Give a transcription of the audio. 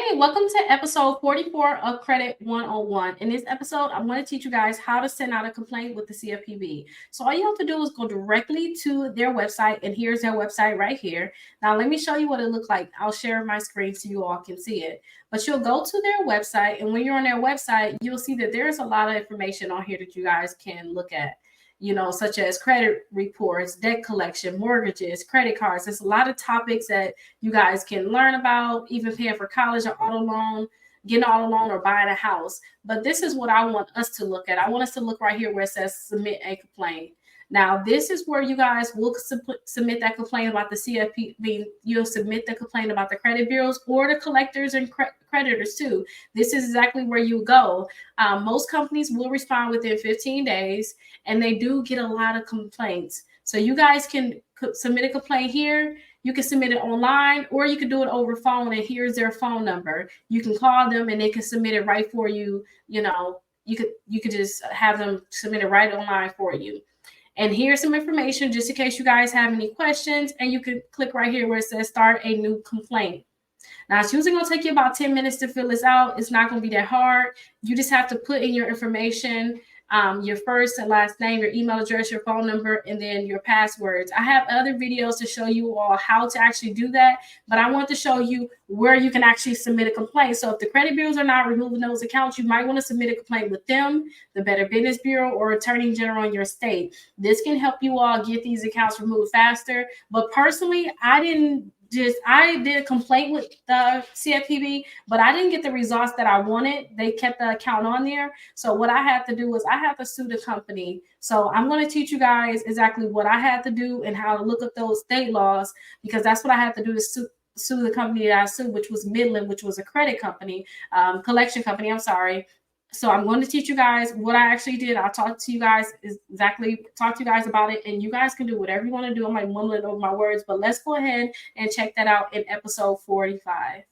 Hey, welcome to episode 44 of Credit 101. In this episode, I'm going to teach you guys how to send out a complaint with the CFPB. So all you have to do is go directly to their website, and here's their website right here. Now, let me show you what it looks like. I'll share my screen so you all can see it. But you'll go to their website, and when you're on their website, you'll see that there's a lot of information on here that you guys can look at, such as credit reports, debt collection, mortgages, credit cards. There's a lot of topics that you guys can learn about, even paying for college or auto loan, getting an auto loan or buying a house. But this is what I want us to look at. I want us to look right here where it says submit a complaint. Now, this is where you guys will submit that complaint about the CFPB. You'll submit the complaint about the credit bureaus or the collectors and creditors too. This is exactly where you go. Most companies will respond within 15 days, and they do get a lot of complaints. So you guys can submit a complaint here. You can submit it online, or you can do it over phone, and here's their phone number. You can call them, and they can submit it right for you. You could just have them submit it right online for you. And here's some information just in case you guys have any questions. And you can click right here where it says start a new complaint. Now, it's usually going to take you about 10 minutes to fill this out. It's not going to be that hard. You just have to put in your information, your first and last name, your email address, your phone number, and then your passwords. I have other videos to show you all how to actually do that, but I want to show you where you can actually submit a complaint. So if the credit bureaus are not removing those accounts, you might want to submit a complaint with them, the Better Business Bureau, or Attorney General in your state. This can help you all get these accounts removed faster. But personally, I did a complaint with the CFPB, but I didn't get the results that I wanted. They kept the account on there. So what I had to do was I had to sue the company. So I'm going to teach you guys exactly what I had to do and how to look up those state laws, because that's what I had to do to sue the company that I sued, which was Midland, which was a credit company, collection company. I'm sorry. So I'm going to teach you guys what I actually did. I'll talk to you guys about it, and you guys can do whatever you want to do. I'm like mumbling over my words, but let's go ahead and check that out in episode 45.